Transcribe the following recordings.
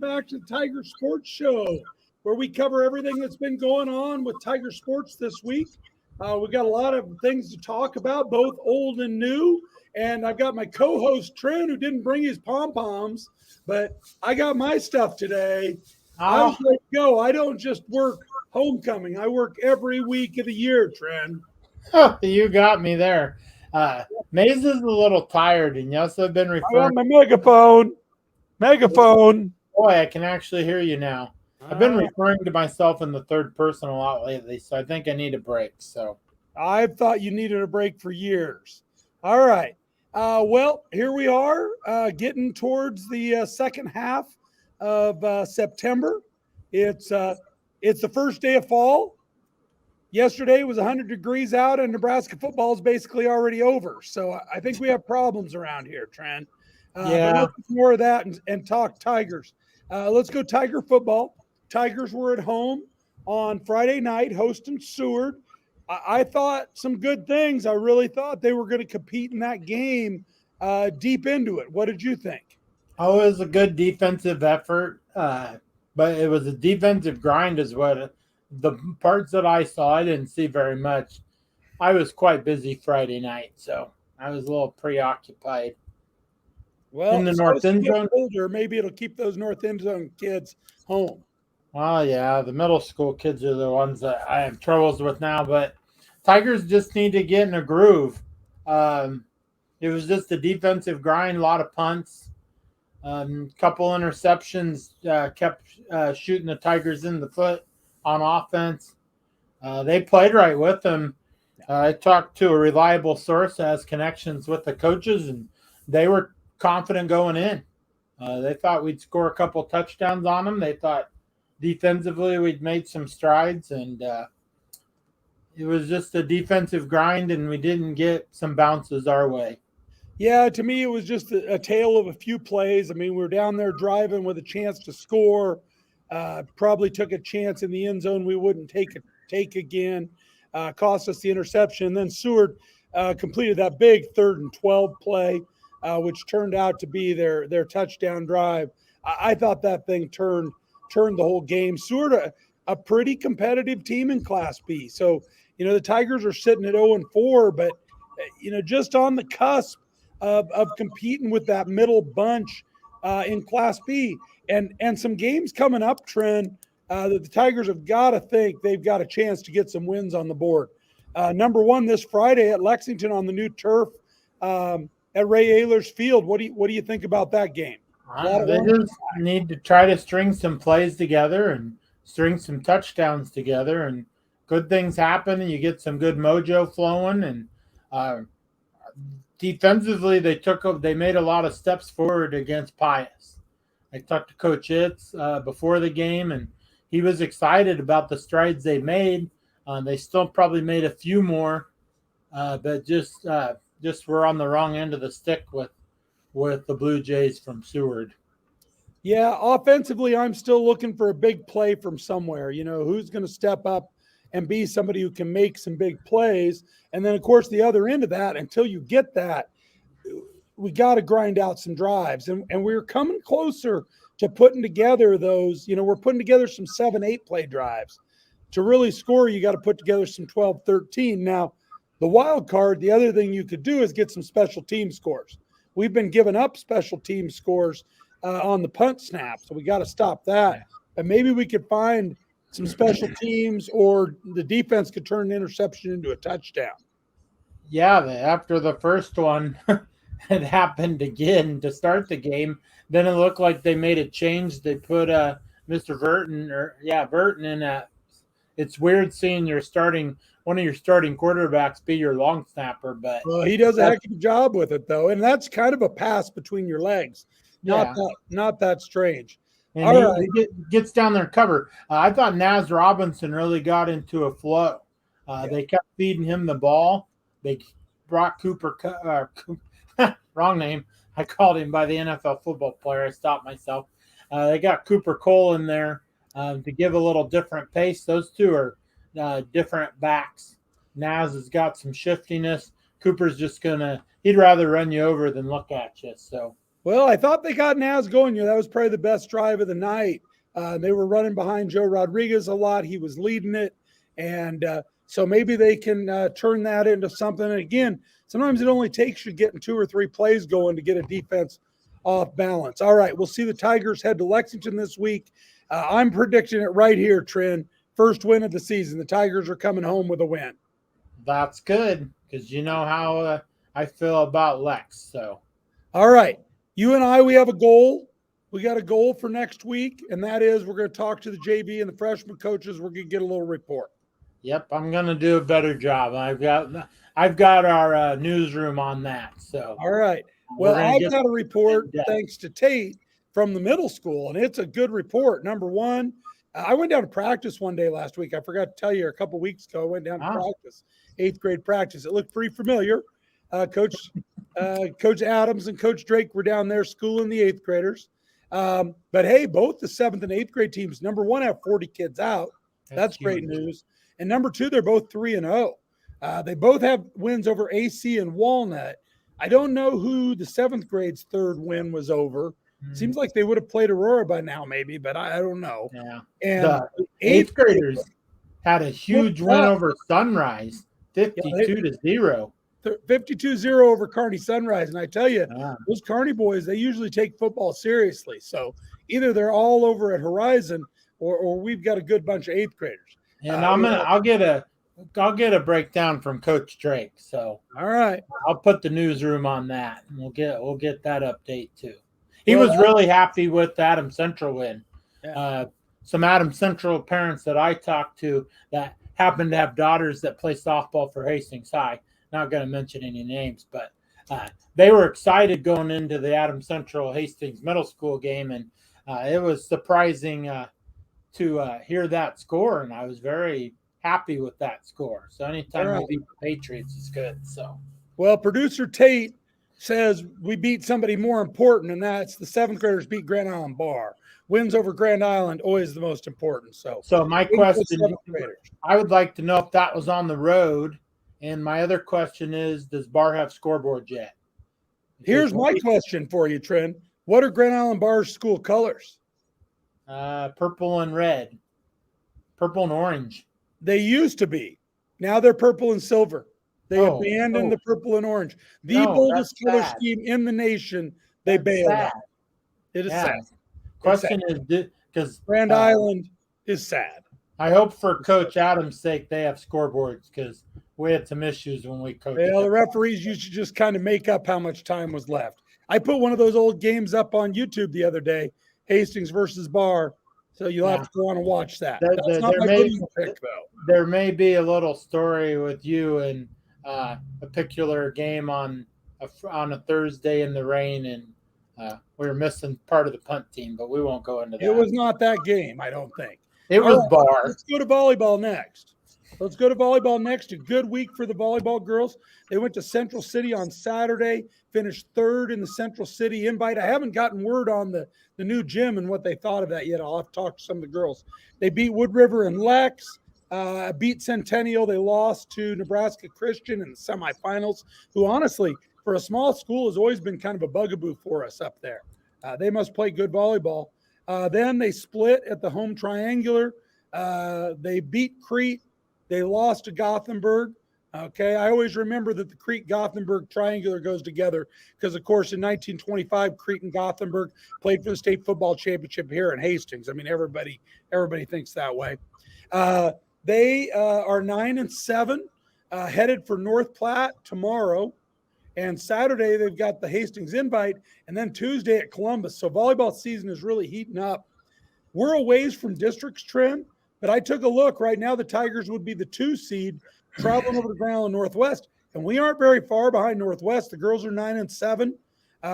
back to the Tiger Sports Show, where we cover everything that's been going on with Tiger Sports this week. We got a lot of things to talk about, both old and new. And I've got my co-host Tren, who didn't bring his pom-poms, but I got my stuff today. I was ready to go. I don't just work homecoming. I work every week of the year, Tren. Oh, you got me there. Mays is a little tired, and yes, I've been I referring. got my megaphone. Boy, I can actually hear you now. I've been referring to myself in the third person a lot lately, so I think I need a break. So I've thought you needed a break for years. All right. Well, here we are, getting towards the second half of September. It's the first day of fall. Yesterday was 100 degrees out, and Nebraska football is basically already over. So I think we have problems around here, Trent. Yeah. But let's do more of that and talk Tigers. Let's go Tiger football. Tigers were at home on Friday night hosting Seward. I thought some good things. I really thought they were going to compete in that game deep into it. What did you think? Oh, it was a good defensive effort, but it was a defensive grind is what the parts that I saw. I didn't see very much. I was quite busy Friday night, so I was a little preoccupied. Well, in the north end zone, older, maybe it'll keep those north end zone kids home. Well, yeah, the middle school kids are the ones that I have troubles with now, but Tigers just need to get in a groove. It was just a defensive grind, a lot of punts, couple interceptions, kept shooting the Tigers in the foot on offense. They played right with them. I talked to a reliable source that has connections with the coaches, and they were confident going in. They thought we'd score a couple touchdowns on them. They thought defensively we'd made some strides, and it was just a defensive grind, and we didn't get some bounces our way. Yeah, to me, it was just a tale of a few plays. I mean, we were down there driving with a chance to score. Probably took a chance in the end zone we wouldn't take again. Cost us the interception. Then Seward completed that big 3rd and 12 play, which turned out to be their touchdown drive. I thought that thing turned the whole game. Seward, a pretty competitive team in Class B. So, the Tigers are sitting at 0-4, but, just on the cusp of competing with that middle bunch in Class B. And some games coming up, Trent, that the Tigers have got to think they've got a chance to get some wins on the board. Number one, this Friday at Lexington on the new turf at Ray Ehlers Field. What do you think about that game? They just need to try to string some plays together and string some touchdowns together, and good things happen, and you get some good mojo flowing. And defensively, they made a lot of steps forward against Pius. I talked to Coach Itz before the game, and he was excited about the strides they made. They still probably made a few more, but just were on the wrong end of the stick with the Blue Jays from Seward. Yeah, offensively, I'm still looking for a big play from somewhere. Who's going to step up and be somebody who can make some big plays. And then, of course, the other end of that, until you get that, we got to grind out some drives. And we're coming closer to putting together those, we're putting together some 7-8 play drives. To really score, you got to put together some 12-13. Now, the wild card, the other thing you could do is get some special team scores. We've been giving up special team scores on the punt snap, so we got to stop that. And maybe we could find some special teams, or the defense could turn an interception into a touchdown. Yeah, after the first one, it happened again to start the game. Then it looked like they made a change. They put Mr. Burton in. It's weird seeing one of your starting quarterbacks be your long snapper, but he does a heck of a job with it, though, and that's kind of a pass between your legs. Not that strange. And he gets down there and cover. I thought Naz Robinson really got into a flow. They kept feeding him the ball. They brought Cooper wrong name. I called him by the NFL football player. I stopped myself. They got Cooper Cole in there to give a little different pace. Those two are different backs. Naz has got some shiftiness. Cooper's just he'd rather run you over than look at you. So Well, I thought they got Naz going. That was probably the best drive of the night. They were running behind Joe Rodriguez a lot. He was leading it. And so maybe they can turn that into something. And again, sometimes it only takes you getting 2 or 3 plays going to get a defense off balance. All right, we'll see the Tigers head to Lexington this week. I'm predicting it right here, Tren. First win of the season. The Tigers are coming home with a win. That's good because you know how I feel about Lex. So, all right, you and I, we have a goal. We got a goal for next week, and that is we're going to talk to the JV and the freshman coaches. We're going to get a little report. Yep, I'm going to do a better job. I've got our newsroom on that. So, all right. Well, I've got a report thanks to Tate from the middle school, and it's a good report. Number one, I went down to practice one day last week. I forgot to tell you a couple weeks ago. I went down to practice, 8th grade practice. It looked pretty familiar. Coach Adams and Coach Drake were down there schooling the 8th graders. But hey, both the 7th and 8th grade teams, number one, have 40 kids out. That's great news. And number two, they're both 3-0. They both have wins over AC and Walnut. I don't know who the 7th grade's third win was over. Seems like they would have played Aurora by now, maybe, but I don't know. Yeah. And the 8th graders had a huge win over Sunrise, 52-0. 52-0 over Kearney Sunrise. And I tell you, those Kearney boys, they usually take football seriously. So either they're all over at Horizon or we've got a good bunch of 8th graders. And I'll get a breakdown from Coach Drake. So all right, I'll put the newsroom on that, and we'll get that update too. He was really happy with the Adams Central win. Yeah. Some Adams Central parents that I talked to that happen to have daughters that play softball for Hastings High. Not going to mention any names, but they were excited going into the Adams Central Hastings Middle School game, and it was surprising to hear that score, and I was very happy with that score. So anytime we beat the Patriots is good. So, well, producer Tate says we beat somebody more important, and that's the 7th graders beat Grand Island Bar. Wins over Grand Island always the most important. So my question, I would like to know if that was on the road. And my other question is, does Bar have scoreboards yet? Here's my question for you, Tren. What are Grand Island Bar's school colors? Purple and red. Purple and orange. They used to be. Now they're purple and silver. They abandoned the purple and orange. The boldest color scheme in the nation, they bailed out. It is sad. Question is, because Grand Island is sad. I hope for Coach Adams' sake they have scoreboards because we had some issues when we coached. Well, the referees used to just kind of make up how much time was left. I put one of those old games up on YouTube the other day, Hastings versus Bar. So you'll have to go on and watch that. That's not my pick, though. There may be a little story with you and a particular game on a Thursday in the rain, and we were missing part of the punt team, but we won't go into that. It was not that game, I don't think. It was Bar. Let's go to volleyball next. A good week for the volleyball girls. They went to Central City on Saturday, finished 3rd in the Central City invite. I haven't gotten word on the new gym and what they thought of that yet. I'll have to talk to some of the girls. They beat Wood River and Lex, beat Centennial. They lost to Nebraska Christian in the semifinals, who honestly, for a small school, has always been kind of a bugaboo for us up there. They must play good volleyball. Then they split at the home triangular. They beat Crete. They lost to Gothenburg. Okay, I always remember that the Crete-Gothenburg triangular goes together because, of course, in 1925, Crete and Gothenburg played for the state football championship here in Hastings. I mean, everybody thinks that way. They are 9-7, headed for North Platte tomorrow. And Saturday, they've got the Hastings invite, and then Tuesday at Columbus. So volleyball season is really heating up. We're a ways from districts, Tren, but I took a look. Right now, the Tigers would be the 2 seed traveling over to Grand Island Northwest, and we aren't very far behind Northwest. The girls are 9-7.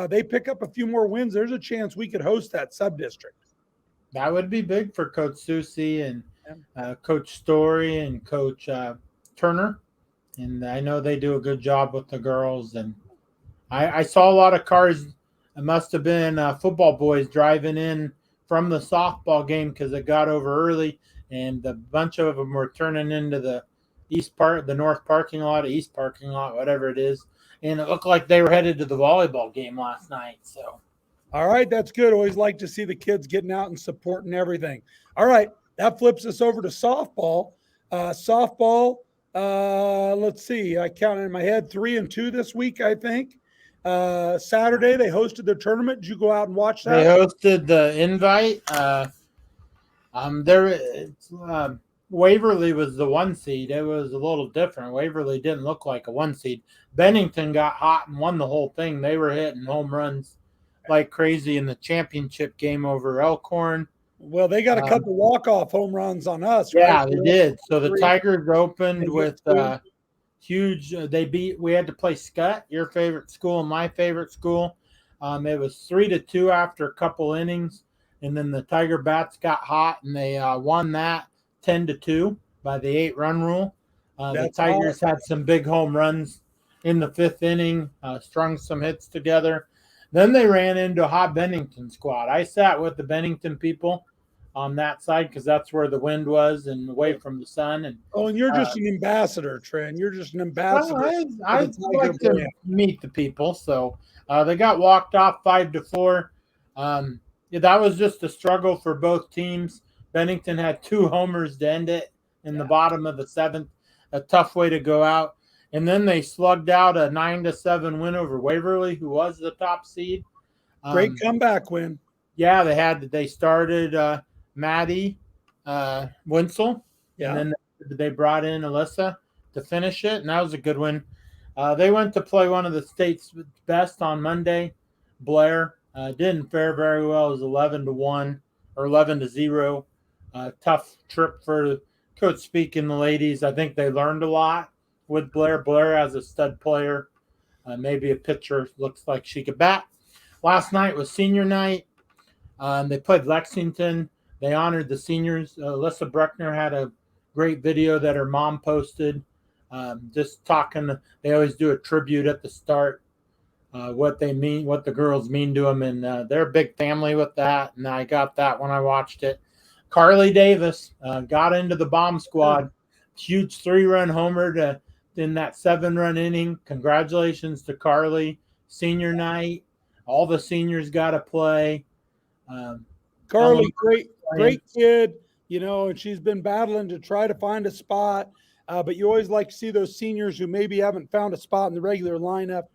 They pick up a few more wins. There's a chance we could host that sub-district. That would be big for Coach Susie and Coach Story and Coach Turner. And I know they do a good job with the girls. And I saw a lot of cars. It must have been football boys driving in from the softball game because it got over early. And a bunch of them were turning into the north parking lot, east parking lot, whatever it is. And it looked like they were headed to the volleyball game last night. So All right, that's good. Always like to see the kids getting out and supporting everything. All right, that flips us over to softball. Softball, let's see. I counted in my head 3-2 this week, I think. Saturday, they hosted their tournament. Did you go out and watch They that? hosted the invite. Waverly was the 1 seed. It was a little different. Waverly didn't look like a 1 seed. Bennington got hot and won the whole thing. They were hitting home runs like crazy in the championship game over Elkhorn. Well, they got a couple walk-off home runs on us, right? Yeah, they did. So the 3, Tigers opened they with hit 2. huge. We had to play Scott, your favorite school, and my favorite school. It was 3-2 after a couple innings, and then the Tiger Bats got hot and they won that 10-2 by the 8-run rule. The That's Tigers awesome. had some big home runs in the 5th inning, strung some hits together. Then they ran into a hot Bennington squad. I sat with the Bennington people on that side because that's where the wind was and away from the sun. And Oh, and you're just an ambassador, Trent. You're just an ambassador. well, I for the Tiger like to brand. meet the people. So they got walked off 5-4. Yeah, that was just a struggle for both teams. Bennington had 2 homers to end it in the bottom of the 7th. A tough way to go out. And then they slugged out a 9-7 win over Waverly, who was the top seed. Great comeback win. Yeah, they started Maddie Winsel, Yeah. and then they brought in Alyssa to finish it, and that was a good win. They went to play one of the state's best on Monday, Blair. Didn't fare very well. It was 11-1 or 11-0. Tough trip for Coach Speak and the ladies. I think they learned a lot with Blair. Blair as a stud player, maybe a pitcher, looks like she could bat. Last night was senior night. They played Lexington. They honored the seniors. Alyssa Bruckner had a great video that her mom posted, just talking. They always do a tribute at the start, what they mean, what the girls mean to them, and they're a big family with that. And I got that when I watched it. Carly Davis got into the bomb squad. Huge 3-run homer in that 7-run inning. Congratulations to Carly. Senior night. All the seniors got to play. Carly, great kid, and she's been battling to try to find a spot. But you always like to see those seniors who maybe haven't found a spot in the regular lineup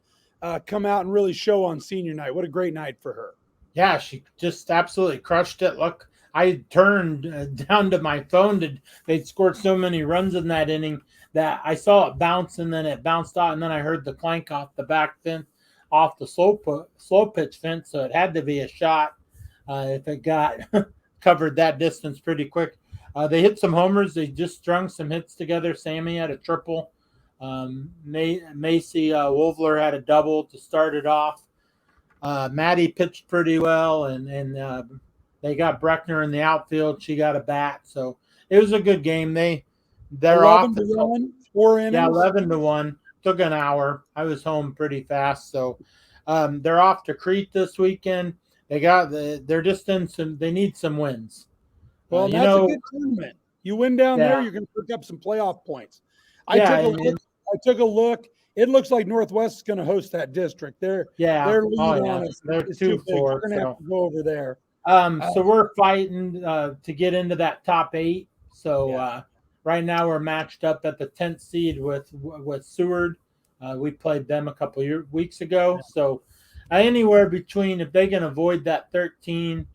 come out and really show on senior night. What a great night for her. Yeah, she just absolutely crushed it. Look, I turned down to my phone. They'd scored so many runs in that inning that I saw it bounce, and then it bounced out, and then I heard the clank off the back fence, off the slow pitch fence, so it had to be a shot if it got covered that distance pretty quick. They hit some homers. They just strung some hits together. Sammy had a triple. Macy Wolvler had a double to start it off. Maddie pitched pretty well, and they got Bruckner in the outfield. She got a bat, so it was a good game. They're off 11-1, 4 innings. Yeah, 11-1. Took an hour. I was home pretty fast, so they're off to Crete this weekend. They're just in some. They need some wins. Well, that's a good tournament. You win down there, you're going to pick up some playoff points. I took a look. It looks like Northwest is going to host that district. Their lead on us is too big. We're going to have to go over there. So we're fighting to get into that top 8. So right now we're matched up at the 10th seed with Seward. We played them a couple weeks ago. So anywhere between, if they can avoid that 13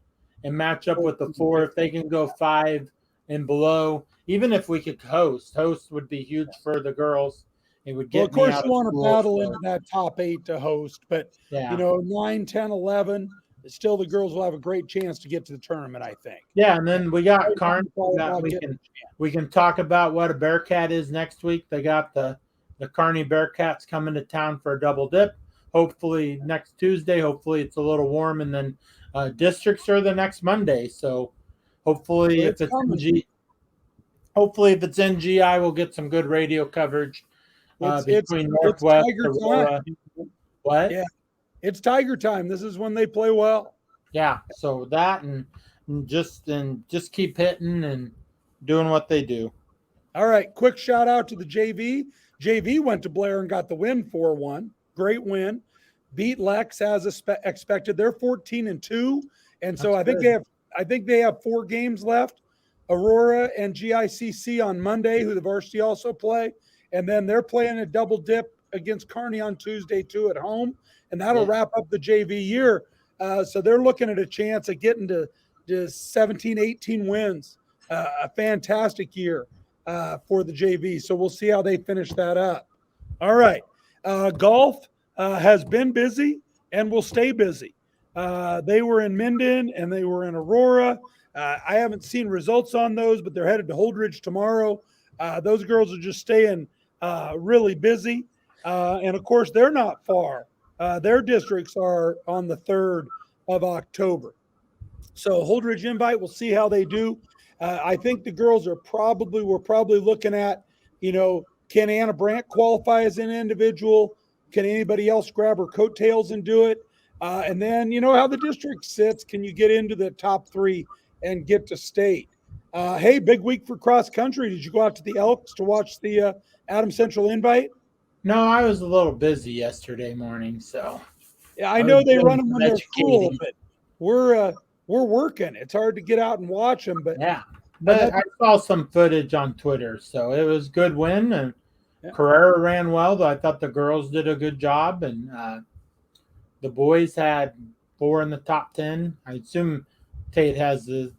and match up with the 4, if they can go 5 and below, even if we could host would be huge for the girls. It would get of course, you want to battle into that top 8 to host, but 9, 10, 11, still the girls will have a great chance to get to the tournament, I think. Yeah, and then we got Carney. We can talk about what a Bearcat is next week. They got the Kearney Bearcats coming to town for a double dip. Hopefully next Tuesday. Hopefully it's a little warm, and then districts are the next Monday. So hopefully if it's NGI, we'll get some good radio coverage between Northwest. What? Yeah, it's Tiger time. This is when they play well. Yeah, so that and just keep hitting and doing what they do. All right, quick shout out to the JV. JV went to Blair and got the win 4-1. Great win. beat Lex as expected. They're 14-2, and so That's good. I think they have 4 games left. Aurora and GICC on Monday, who the varsity also play, and then they're playing a double dip against Kearney on Tuesday too at home, and that'll wrap up the JV year. So they're looking at a chance of getting to 17, 18 wins. A fantastic year for the JV. So we'll see how they finish that up. All right. Golf has been busy and will stay busy. They were in Minden and they were in Aurora. I haven't seen results on those, but they're headed to Holdridge tomorrow. Those girls are just staying really busy. And of course, they're not far. Their districts are on the 3rd of October. So Holdridge invite, we'll see how they do. I think the girls we're probably looking at, can Anna Brandt qualify as an individual? Can anybody else grab her coattails and do it? And then, how the district sits. Can you get into the top 3 and get to state? Hey, big week for cross country. Did you go out to the Elks to watch the Adams Central invite? No, I was a little busy yesterday morning, so Yeah, I know they run them when they're full, educating. but we're working. It's hard to get out and watch them, but Yeah, but I saw some footage on Twitter, so it was good win. And Carrera ran well, though I thought the girls did a good job, and the boys had 4 in the top 10. I assume Tate has the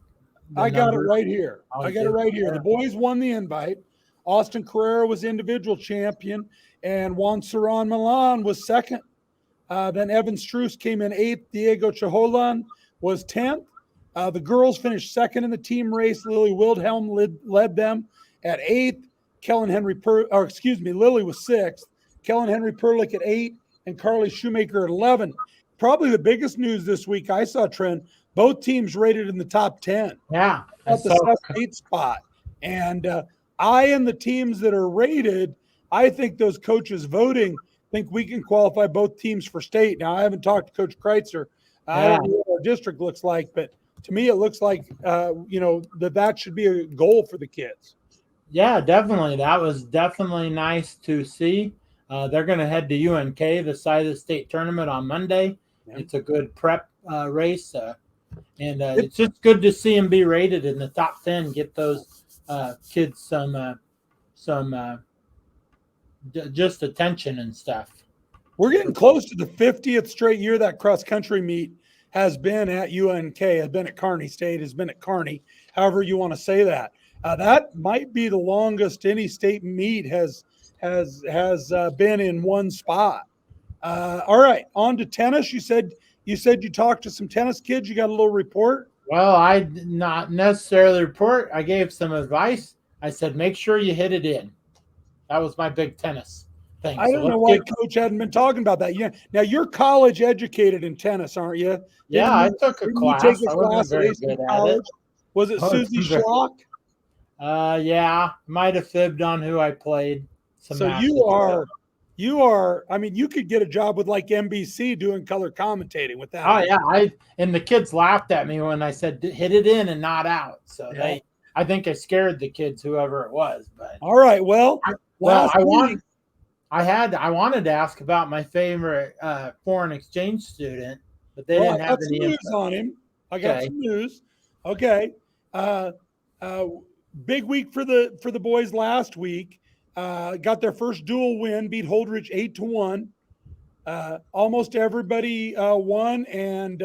I got numbers. it right here. The boys won the invite. Austin Carrera was individual champion, and Juan Saran Milan was second. Then Evan Struess came in 8th. Diego Chaholan was 10th. The girls finished second in the team race. Lily Wildhelm led them at 8th. Lily was 6th. Kellen Henry Perlick at 8, and Carly Shoemaker at 11. Probably the biggest news this week I saw, Trent, both teams rated in the top 10. Yeah. At the 8th spot. And and the teams that are rated, I think those coaches voting think we can qualify both teams for state. Now, I haven't talked to Coach Kreitzer. I don't know what our district looks like, but to me, it looks like, that should be a goal for the kids. Yeah, definitely. That was definitely nice to see. They're going to head to UNK, the side of the state tournament, on Monday. Yeah. It's a good prep race. And it's just good to see them be rated in the top 10, get those kids some just attention and stuff. We're getting close to the 50th straight year that cross-country meet has been at UNK, has been at Kearney State, has been at Kearney, however you want to say that. That might be the longest any state meet has been in one spot. All right, on to tennis. You said you talked to some tennis kids. You got a little report? Well, I did not necessarily report. I gave some advice. I said, make sure you hit it in. That was my big tennis thing. I don't know why Coach hadn't been talking about that. Yeah. Now, you're college educated in tennis, aren't you? Yeah, I took a class. I wasn't very good at it. Was it Susie Schlock? Yeah, might have fibbed on who I played. So you are. I mean, you could get a job with like NBC doing color commentating with that. Oh yeah, and the kids laughed at me when I said hit it in and not out. So I think I scared the kids, whoever it was. But all right, well, I wanted to ask about my favorite foreign exchange student, but they didn't have any news on him. I got some news. Okay, big week for the boys last week. Got their first dual win, beat Holdridge 8-1. Almost everybody won, and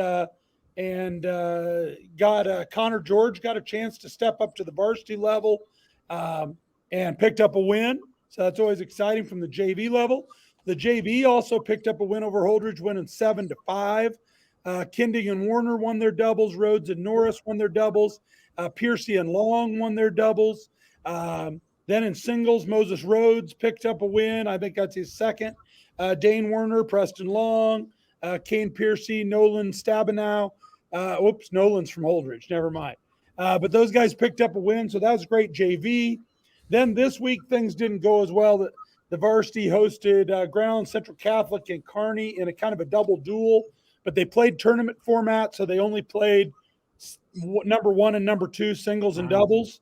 got Connor George got a chance to step up to the varsity level and picked up a win. So that's always exciting from the JV level. The JV also picked up a win over Holdridge, winning 7-5. Kinding and Warner won their doubles. Rhodes and Norris won their doubles. Piercy and Long won their doubles. Then in singles, Moses Rhodes picked up a win. I think that's his second. Dane Werner, Preston Long, Kane Piercy, Nolan Stabenow. Nolan's from Holdridge. Never mind. But those guys picked up a win, so that was great JV. Then this week, things didn't go as well. The varsity hosted Ground Central Catholic and Kearney in a kind of a double duel, but they played tournament format, so they only played number 1 and number 2 singles and doubles.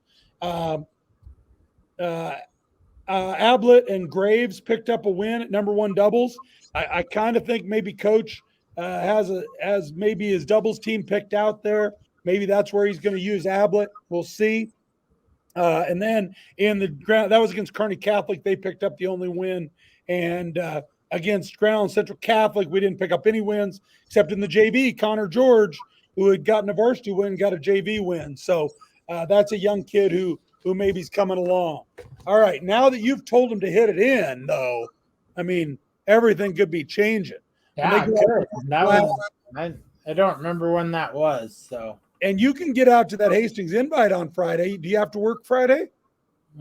Ablett and Graves picked up a win at number one doubles. I kind of think maybe Coach has maybe his doubles team picked out there. Maybe that's where he's going to use Ablett. We'll see. And then in the ground, that was against Kearney Catholic. They picked up the only win. And against Grand Island Central Catholic, we didn't pick up any wins except in the JV. Connor George, who had gotten a varsity win, got a JV win. So that's a young kid who maybe's coming along. All right, now that you've told him to hit it in, though, I mean, everything could be changing. Yeah, I don't remember when that was. So, and you can get out to that Hastings invite on Friday. Do you have to work Friday?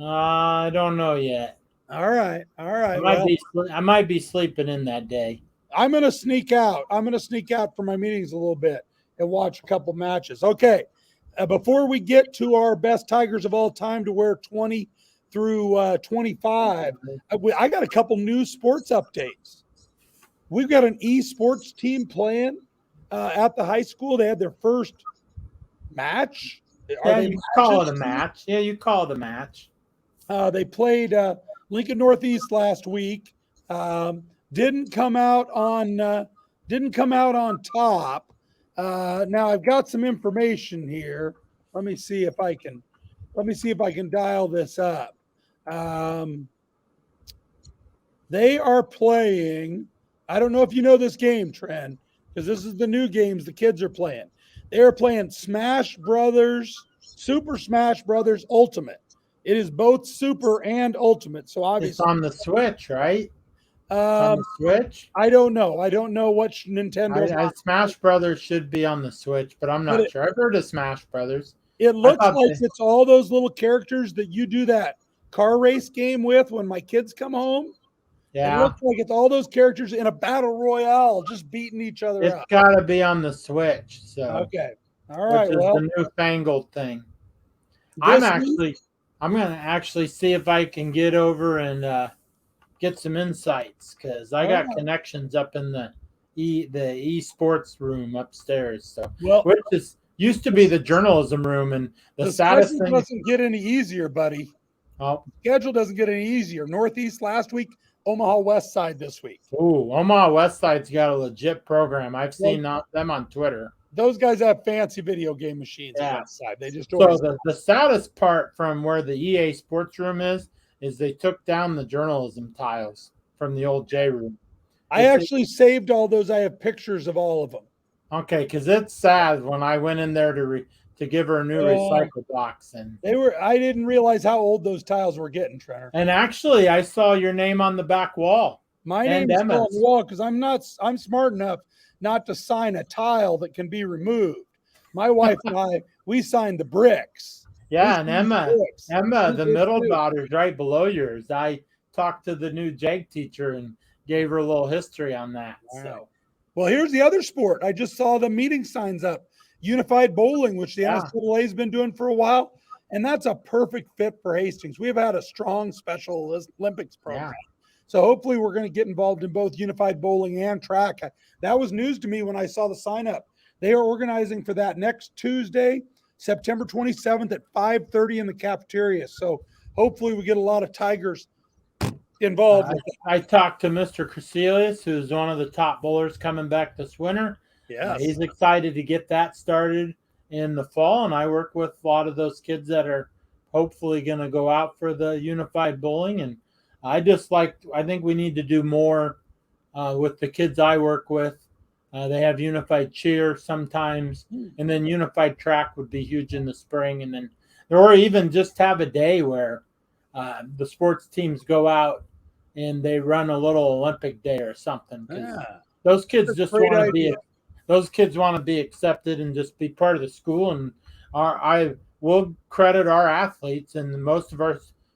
I don't know yet. All right. I might be sleeping in that day. I'm going to sneak out. I'm going to sneak out for my meetings a little bit and watch a couple matches. Okay. Before we get to our best Tigers of all time to wear 20 through 25, I got a couple new sports updates. We've got an esports team playing at the high school. They had their first match. You call it a match. Yeah, you call it a match. They played Lincoln Northeast last week. Didn't come out on top. Now I've got some information here. Let me see if I can dial this up. They are playing. I don't know if you know this game, Tren, because this is the new games the kids are playing. They are playing Smash Brothers, Super Smash Brothers Ultimate. It is both Super and Ultimate. So obviously it's on the Switch, right? On the Switch? I don't know. I don't know what Nintendo. Smash Brothers should be on the Switch, but I'm not sure. I've heard of Smash Brothers. It looks like it's all those little characters that you do that car race game with when my kids come home. Yeah. It looks like it's all those characters in a battle royale just beating each other up. It's got to be on the Switch. So okay. All right. Which is the newfangled thing. I'm going to actually see if I can get over and get some insights because I got connections up in the esports room upstairs. So which used to be the journalism room, and the saddest thing doesn't get any easier, buddy. Oh, schedule doesn't get any easier. Northeast last week, Omaha West Side this week. Ooh, Omaha West Side's got a legit program. I've seen them on Twitter. Those guys have fancy video game machines on that side. They just the saddest part from where the EA Sports Room is they took down the journalism tiles from the old J room. I actually saved all those. I have pictures of all of them. Okay, because it's sad when I went in there to give her a new recycle box, and I didn't realize how old those tiles were getting, Trenner. And actually, I saw your name on the back wall. My name is on the wall because I'm smart enough not to sign a tile that can be removed. My wife and we signed the bricks. Yeah, and Emma, the middle daughter's right below yours. I talked to the new JAG teacher and gave her a little history on that. So, well, here's the other sport. I just saw the meeting signs up. Unified bowling, which the NCAA has been doing for a while, and that's a perfect fit for Hastings. We've had a strong Special Olympics program. Yeah. So hopefully we're going to get involved in both unified bowling and track. That was news to me when I saw the sign up. They are organizing for that next Tuesday, September 27th at 5:30 in the cafeteria. So hopefully we get a lot of Tigers involved. I talked to Mr. Crecelius, who's one of the top bowlers coming back this winter. Yeah, he's excited to get that started in the fall, and I work with a lot of those kids that are hopefully going to go out for the unified bowling. And I think we need to do more with the kids I work with. They have unified cheer sometimes, and then unified track would be huge in the spring. And then, or even just have a day where the sports teams go out and they run a little Olympic day or something. Those kids just want to be. Those kids want to be accepted and just be part of the school. And I will credit our athletes and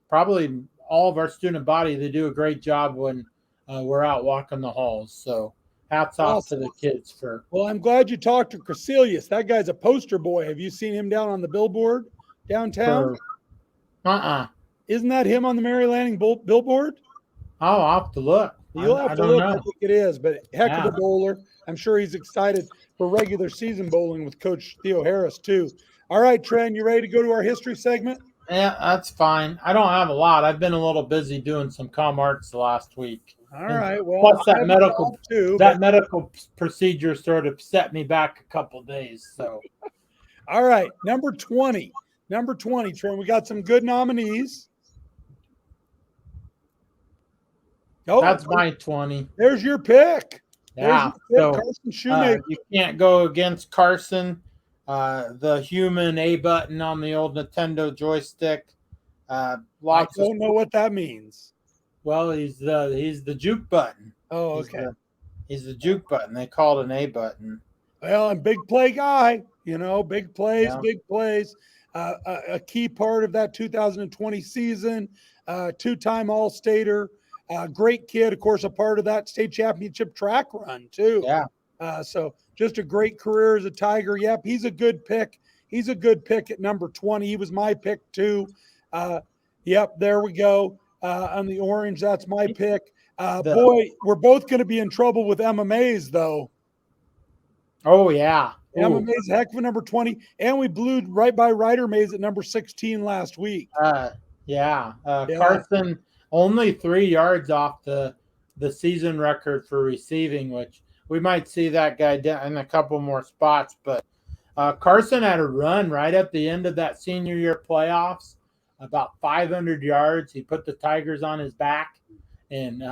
probably all of our student body. They do a great job when we're out walking the halls. So hats off to the kids for. Well, I'm glad you talked to Crecelius. That guy's a poster boy. Have you seen him down on the billboard downtown? Isn't that him on the Mary Lanning billboard? Oh, I'll have to look. You'll have to look. I think it is, but heck of a bowler. I'm sure he's excited for regular season bowling with Coach Theo Harris too. All right, Tren, you ready to go to our history segment? Yeah, that's fine. I don't have a lot. I've been a little busy doing some com arts the last week. All And right. Well, plus I have a job too, but that medical procedure sort of set me back a couple days. So all right. Number 20. Number 20, Trent. We got some good nominees. Oh, that's my 20. there's your pick. There's Yeah. your pick, So Carson Shoemaker. you can't go against Carson, the human A button on the old Nintendo joystick. I Lots of don't know what that means. well, he's the juke button. Oh, He's okay. the juke button. They call it an A button. Well, I'm big play guy, big plays, Yeah. big plays. A key part of that 2020 season, two-time All-Stater, great kid, of course, a part of that state championship track run too. Yeah. So just a great career as a Tiger. Yep, he's a good pick. He's a good pick at number 20. He was my pick too. Yep, there we go. On the orange, that's my pick. Boy, we're both going to be in trouble with MMAs though. Oh yeah. Emma Mays, heck of a number 20. And we blew right by Ryder Mays at number 16 last week. Yeah. Yeah. Carson only 3 yards off the season record for receiving, which we might see that guy down in a couple more spots. But Carson had a run right at the end of that senior year playoffs, about 500 yards. He put the Tigers on his back, and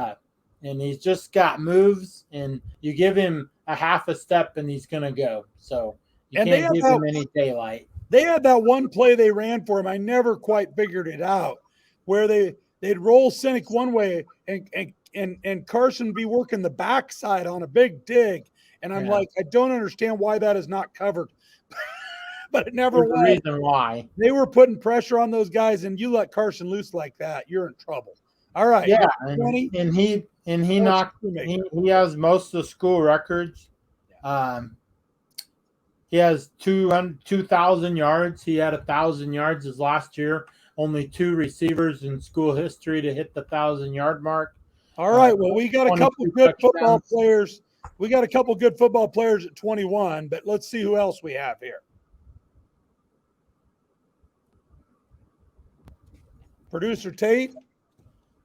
he's just got moves. And you give him a half a step, and he's going to go. So you can't give him any daylight. They had that one play they ran for him. I never quite figured it out, where they'd roll Cynic one way and Carson be working the backside on a big dig. And I'm like, I don't understand why that is not covered. But it never was. The reason why. They were putting pressure on those guys, and you let Carson loose like that, you're in trouble. All right. Yeah, 20, and he knocked. He has most of the school records. He has 2,000 yards. He had 1,000 yards his last year. Only 2 receivers in school history to hit the 1,000-yard mark. All right. Well, we got a couple good football players. We got a couple good football players at 21, but let's see who else we have here. Producer Tate,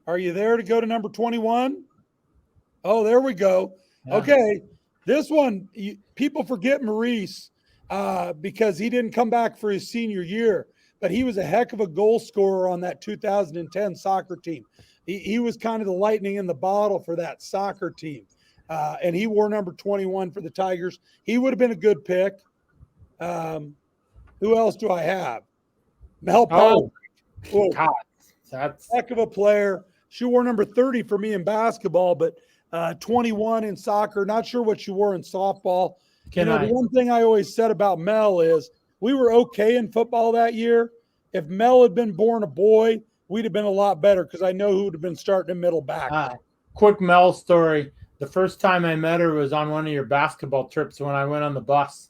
are you there to go to number 21? Oh, there we go. Yeah. Okay. This one, people forget Maurice because he didn't come back for his senior year, but he was a heck of a goal scorer on that 2010 soccer team. He was kind of the lightning in the bottle for that soccer team. And he wore number 21 for the Tigers. He would have been a good pick. Who else do I have? Mel Patrick. Oh, God. That's heck of a player. She wore number 30 for me in basketball, but 21 in soccer. Not sure what she wore in softball. The one thing I always said about Mel is we were okay in football that year. If Mel had been born a boy, we'd have been a lot better because I know who would have been starting in middle back. Quick Mel story. The first time I met her was on one of your basketball trips when I went on the bus,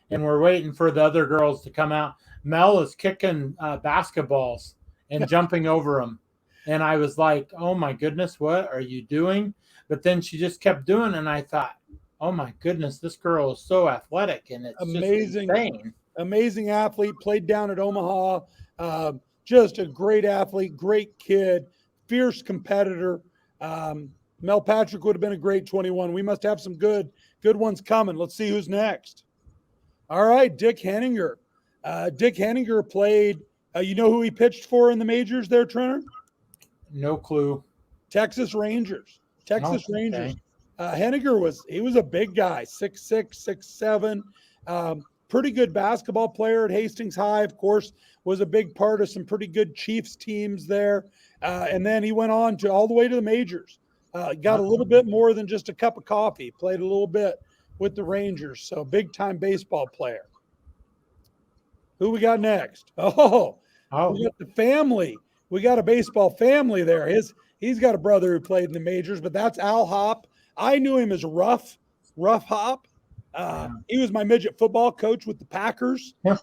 and we're waiting for the other girls to come out. Mel is kicking basketballs and jumping over them. And I was like, oh, my goodness, what are you doing? But then she just kept doing it, and I thought, oh, my goodness, this girl is so athletic, and it's amazing. Just insane. Amazing athlete, played down at Omaha. Just a great athlete, great kid, fierce competitor. Mel Patrick would have been a great 21. We must have some good ones coming. Let's see who's next. All right, Dick Henninger. Dick Henninger played, you know who he pitched for in the majors there, Trenner? No clue. Texas Rangers. Rangers. Henninger was a big guy, 6'6", 6'7". Pretty good basketball player at Hastings High, of course, was a big part of some pretty good Chiefs teams there. And then he went on to all the way to the majors. Got a little bit more than just a cup of coffee, played a little bit with the Rangers. So big-time baseball player. Who we got next? Oh, we got the family. We got a baseball family there. He's got a brother who played in the majors, but that's Al Hop. I knew him as Rough Hop. He was my midget football coach with the Packers. Yeah.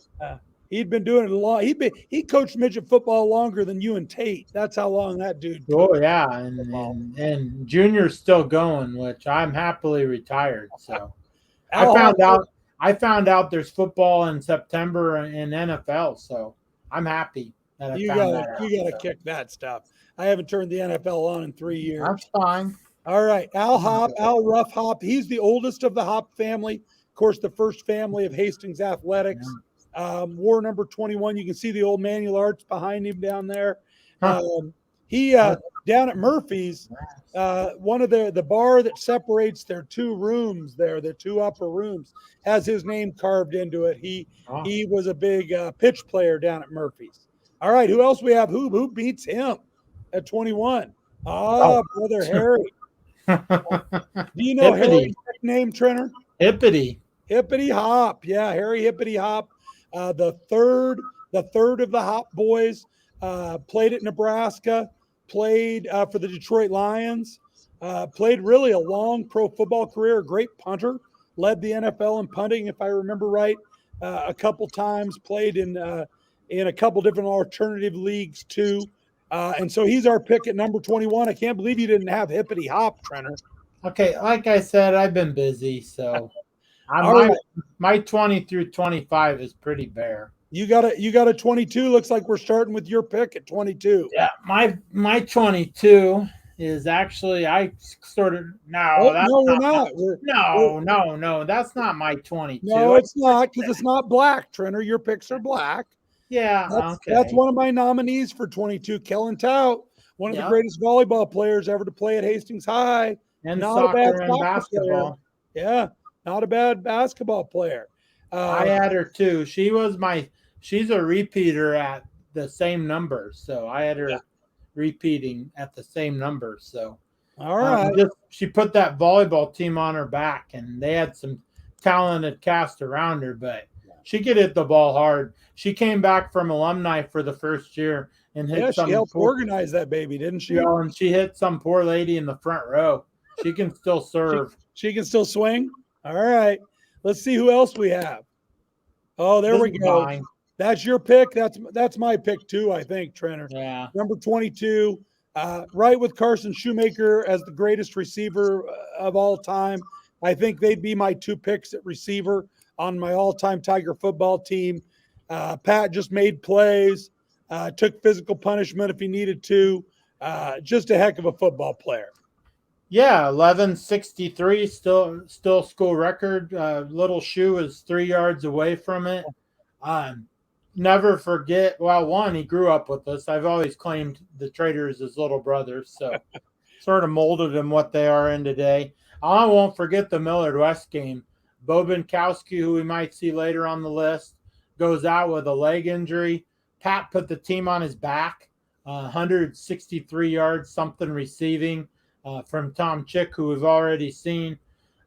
He'd been doing it a lot. He coached midget football longer than you and Tate. That's how long that dude. Oh yeah, and Junior's still going, which I'm happily retired. So I found out there's football in September in NFL, so I'm happy. that I You found gotta that out. you gotta So kick that stuff. I haven't turned the NFL on in 3 years. that's fine. All right, Al Rough Hop. He's the oldest of the Hop family. Of course, the first family of Hastings Athletics. War number 21. You can see the old manual arts behind him down there. Huh. He down at Murphy's, one of the bar that separates their two rooms there, the two upper rooms, has his name carved into it. He was a big pitch player down at Murphy's. All right, who else we have? Who beats him at 21? Oh. Brother Harry. Do you know Hippity. Harry's nickname, Trenner? Hippity. Hippity Hop. Yeah, Harry Hippity Hop. The third of the Hop boys, played at Nebraska, played for the Detroit Lions, played really a long pro football career, a great punter, led the NFL in punting, if I remember right, a couple times, played in a couple different alternative leagues too. And so he's our pick at number 21. I can't believe you didn't have Hippity Hop, Trenner. Okay, like I said, I've been busy, so my 20 through 25 is pretty bare. You got a 22. Looks like we're starting with your pick at 22. Yeah, my 22 is actually I sort of no, that's no, we're not. not. No, that's not my 22. No, it's not, because it's not black, Trenner. Your picks are black. Yeah, That's one of my nominees for 22. Kellen Tout, one of the greatest volleyball players ever to play at Hastings High. And Not soccer a bad and basketball. Player. Yeah, not a bad basketball player. I had her too. She's a repeater at the same number, so I had her repeating at the same number. So all right, she put that volleyball team on her back, and they had some talented cast around her, but she could hit the ball hard. She came back from alumni for the first year and hit she helped organize that baby, didn't she? Yeah, and she hit some poor lady in the front row. She can still serve. She can still swing. All right, let's see who else we have. Oh, there we go. Fine. That's your pick. That's my pick too, I think, Trenner. Yeah. Number 22, right with Carson Shoemaker as the greatest receiver of all time. I think they'd be my two picks at receiver on my all-time Tiger football team. Pat just made plays, took physical punishment if he needed to. Just a heck of a football player. Yeah, 1163, still school record. Little Shoe is 3 yards away from it. Never forget. Well, one, he grew up with us. I've always claimed the Trader is his little brother, so sort of molded him what they are in today. I won't forget the Millard West game. Bo Binkowski, who we might see later on the list, goes out with a leg injury. Pat put the team on his back. 163 yards, something receiving. From Tom Chick, who we've already seen,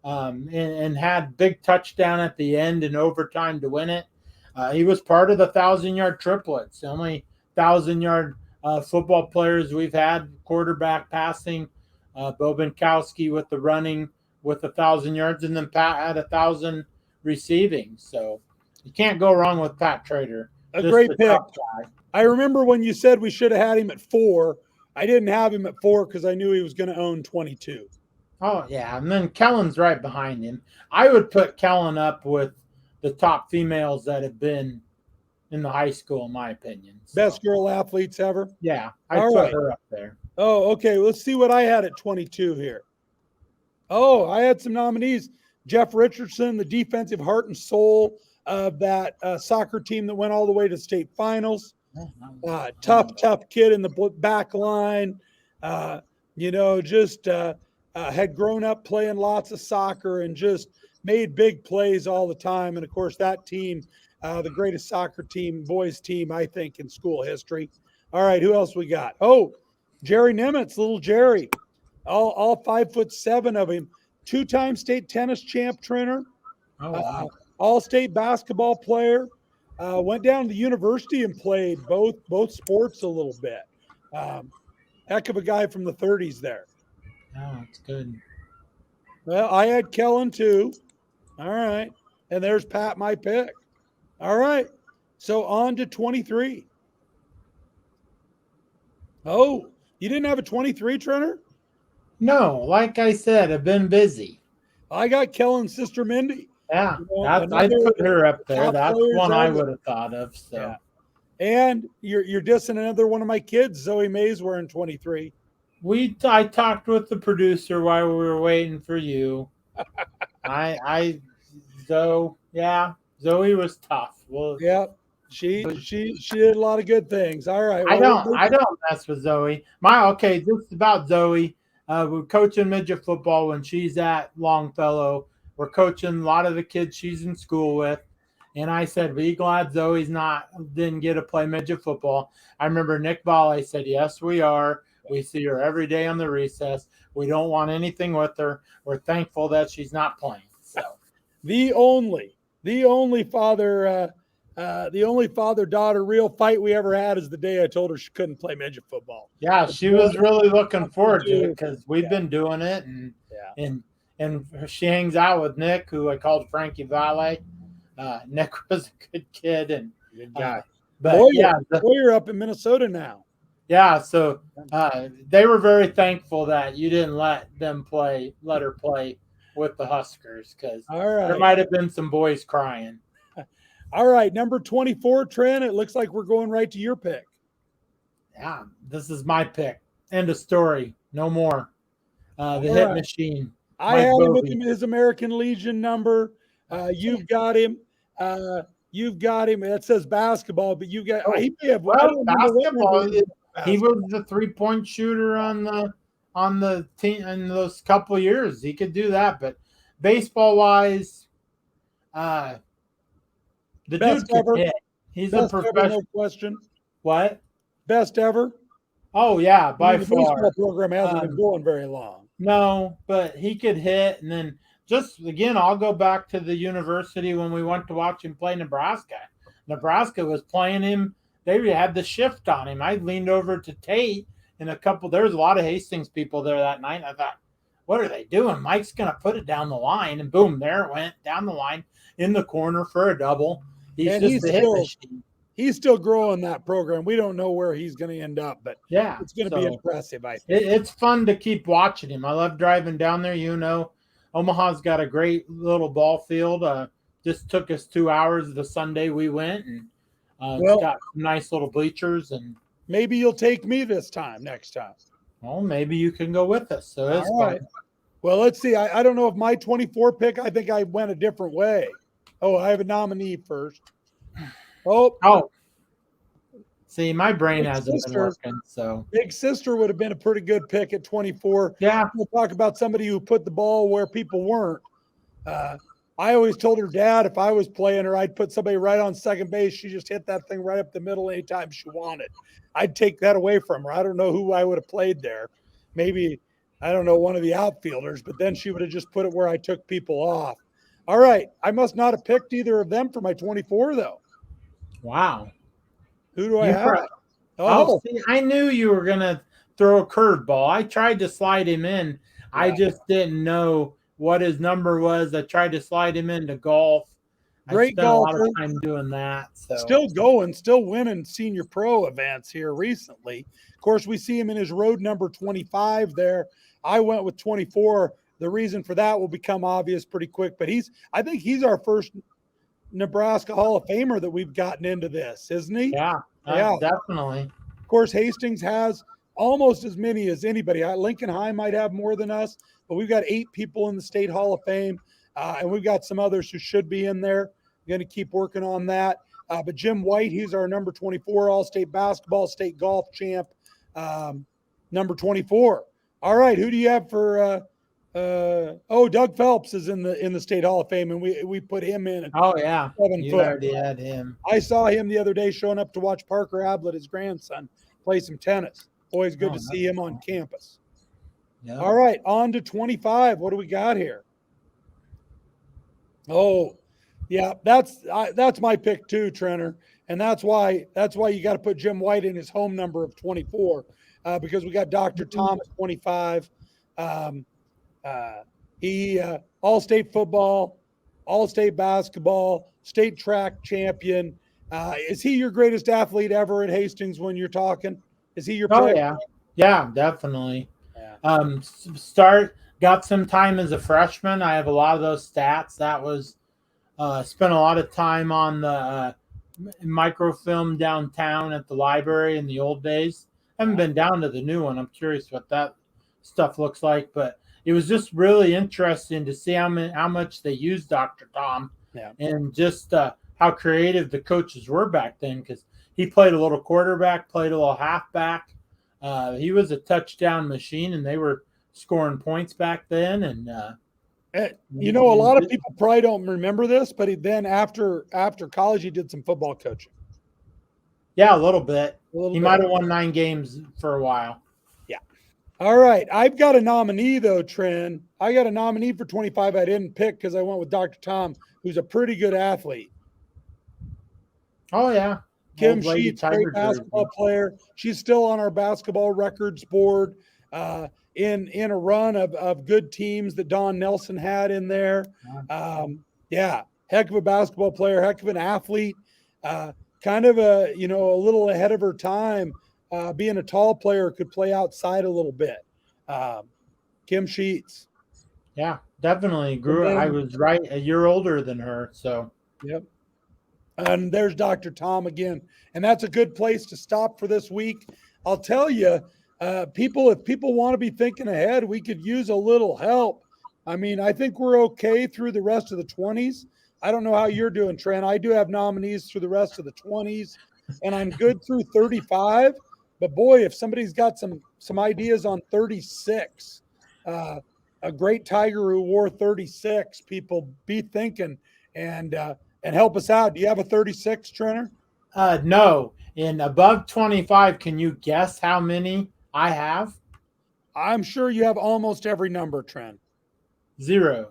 and had big touchdown at the end in overtime to win it. He was part of the 1,000-yard triplets. The only 1,000-yard football players we've had, quarterback passing, Bo Binkowski with the running with 1,000 yards, and then Pat had 1,000 receiving. So you can't go wrong with Pat Trader. A great pick. I remember when you said we should have had him at 4. I didn't have him at 4 because I knew he was going to own 22. Oh, yeah. And then Kellen's right behind him. I would put Kellen up with the top females that have been in the high school, in my opinion. So, best girl athletes ever? Yeah, I'd put her up there. Oh, okay. Let's see what I had at 22 here. Oh, I had some nominees. Jeff Richardson, the defensive heart and soul of that soccer team that went all the way to state finals. Tough kid in the back line. Just had grown up playing lots of soccer and just made big plays all the time. And of course, that team, the greatest soccer team, boys team, I think, in school history. All right, who else we got? Oh, Jerry Nimitz, little Jerry, all 5'7" of him, 2-time state tennis champ, Trenner. Oh, wow. All-state basketball player. Went down to the university and played both sports a little bit. Heck of a guy from the 30s there. Oh, that's good. Well, I had Kellen too. All right. And there's Pat, my pick. All right. So on to 23. Oh, you didn't have a 23, Trenner? No, like I said, I've been busy. I got Kellen's sister, Mindy. Yeah, I'd put her up there. That's one I would have thought of. So, And you're dissing another one of my kids, Zoe Mays, wearing 23. I talked with the producer while we were waiting for you. Zoe was tough. Well, Yeah, she did a lot of good things. All right. Well, I don't mess with Zoe. Just about Zoe. We're coaching midget football when she's at Longfellow. We're coaching a lot of the kids she's in school with. And I said, be glad Zoe's didn't get to play midget football. I remember Nick Volley said, yes, we are. We see her every day on the recess. We don't want anything with her. We're thankful that she's not playing. So the only father-daughter real fight we ever had is the day I told her she couldn't play midget football. yeah, she was really looking forward to it because we've been doing it, and she hangs out with Nick, who I called Frankie Valle. Nick was a good kid and Good guy. But Boyer up in Minnesota now. Yeah, so they were very thankful that you didn't let her play with the Huskers, because there might have been some boys crying. All right, number 24, Tren. It looks like we're going right to your pick. Yeah, this is my pick. End of story. No more. Hit machine. I had him with his American Legion number. You've got him. You've got him. That says basketball, but you got. He may have. Basketball. He was the 3-point shooter on the team in those couple of years. He could do that, but baseball wise, the best dude ever. Could hit. He's best a professional. No question. What? Best ever. Oh yeah, by the far. Baseball program hasn't been going very long. No, but he could hit, and then just again, I'll go back to the university when we went to watch him play Nebraska. Nebraska was playing him. They had the shift on him. I leaned over to Tate and there was a lot of Hastings people there that night. I thought, what are they doing? Mike's going to put it down the line. And boom, there it went down the line in the corner for a double. He's hit machine. He's still growing that program. We don't know where he's going to end up, but yeah, it's going to be impressive, I think. It's fun to keep watching him. I love driving down there. Omaha's got a great little ball field. Just took us 2 hours the Sunday we went, and it's got some nice little bleachers. And maybe you'll take me next time. Well, maybe you can go with us. So it's fun. Well, let's see. I don't know if my 24 pick, I think I went a different way. Oh, I have a nominee first. Oh. See, my brain hasn't been working. So Big Sister would have been a pretty good pick at 24. Yeah. We'll talk about somebody who put the ball where people weren't. I always told her dad if I was playing her, I'd put somebody right on second base. She just hit that thing right up the middle anytime she wanted. I'd take that away from her. I don't know who I would have played there. Maybe, I don't know, one of the outfielders, but then she would have just put it where I took people off. All right. I must not have picked either of them for my 24, though. Wow. Who do I have? See, I knew you were going to throw a curveball. I tried to slide him in. Yeah. I just didn't know what his number was. I tried to slide him into golf. Great golfer. I spent a lot of time doing that. So. Still going, still winning senior pro events here recently. Of course, we see him in his road number 25 there. I went with 24. The reason for that will become obvious pretty quick, but I think he's our first Nebraska Hall of Famer that we've gotten into this, isn't he? Yeah, definitely. Of course, Hastings has almost as many as anybody. Lincoln High might have more than us, but we've got 8 people in the State Hall of Fame, and we've got some others who should be in there. We're going to keep working on that. But Jim White, he's our number 24 All-State basketball, state golf champ, number 24. All right, who do you have for Doug Phelps is in the State Hall of Fame, and we put him in. Oh yeah, 7 you foot. Already had him. I saw him the other day showing up to watch Parker Ablett, his grandson, play some tennis. Always good to see him on campus. Yeah. All right, on to 25. What do we got here? Oh, yeah, that's my pick too, Trenner, and that's why you got to put Jim White in his home number of 24 because we got Dr. Thomas 25. He all-state football, all-state basketball, state track champion. Is he your greatest athlete ever at Hastings when you're talking? Is he your pick? Oh, yeah. Yeah, definitely. Yeah. Got some time as a freshman. I have a lot of those stats. That was spent a lot of time on the microfilm downtown at the library in the old days. I haven't been down to the new one. I'm curious what that stuff looks like, but it was just really interesting to see how much they used Dr. Tom, Yeah. and just how creative the coaches were back then, because he played a little quarterback, played a little halfback. He was a touchdown machine, and they were scoring points back then. And a lot of people probably don't remember this, but then after college, he did some football coaching. Yeah, a little bit. He bit. might have won 9 games for a while. Yeah. All right. I've got a nominee, though, Tren. I got a nominee for 25 I didn't pick because I went with Dr. Tom, who's a pretty good athlete. Oh, yeah. Kim Sheets, great basketball player. She's still on our basketball records board in a run of good teams that Don Nelson had in there. Yeah, heck of a basketball player, heck of an athlete. Kind of a little ahead of her time. Being a tall player, could play outside a little bit. Kim Sheets. Yeah, definitely grew. I was right a year older than her, so. Yep. And there's Dr. Tom again. And that's a good place to stop for this week. I'll tell you, if people want to be thinking ahead, we could use a little help. I mean, I think we're okay through the rest of the 20s. I don't know how you're doing, Trent. I do have nominees through the rest of the 20s, and I'm good through 35. But boy, if somebody's got some ideas on 36, a great Tiger who wore 36, people be thinking and help us out. Do you have a 36, Trenner? No. In above 25, can you guess how many I have? I'm sure you have almost every number, Trent. 0.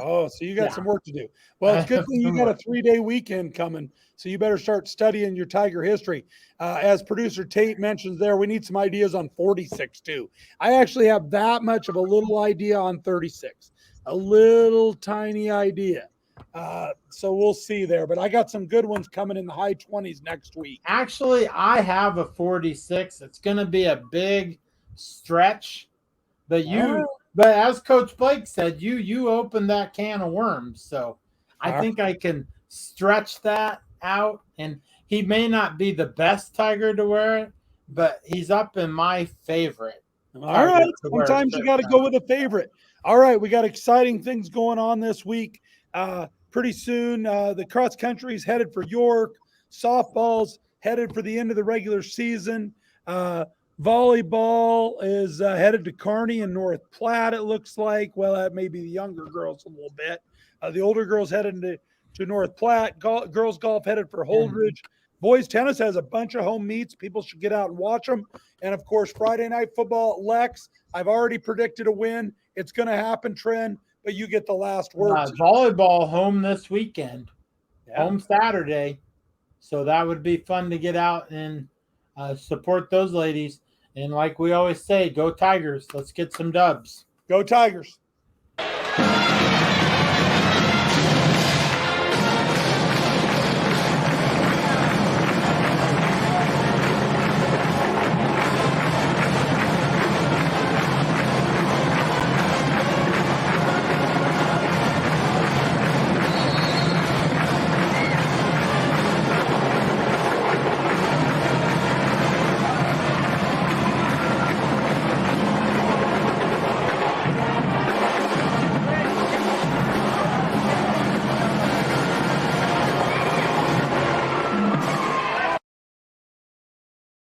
Oh, so you got some work to do. Well, it's good thing you got a 3-day weekend coming, so you better start studying your Tiger history. As producer Tate mentions there, we need some ideas on 46 too. I actually have that much of a little idea on 36, a little tiny idea. So we'll see there, but I got some good ones coming in the high 20s next week. Actually, I have a 46. It's going to be a big stretch, but but as Coach Blake said, you opened that can of worms. So I think I can stretch that out, and he may not be the best Tiger to wear it, but he's up in my favorite. All right. Sometimes you got to go with a favorite. All right. We got exciting things going on this week. Pretty soon, the cross country is headed for York. Softball's headed for the end of the regular season. Volleyball is headed to Kearney and North Platte, it looks like. Well, that may be the younger girls a little bit. The older girls headed to North Platte. Girls golf headed for Holdridge. Boys tennis has a bunch of home meets. People should get out and watch them. And, of course, Friday night football at Lex. I've already predicted a win. It's going to happen, Tren, but you get the last word. Volleyball home this weekend. Home Saturday. So that would be fun to get out and support those ladies. And like we always say, go Tigers. Let's get some dubs. Go Tigers.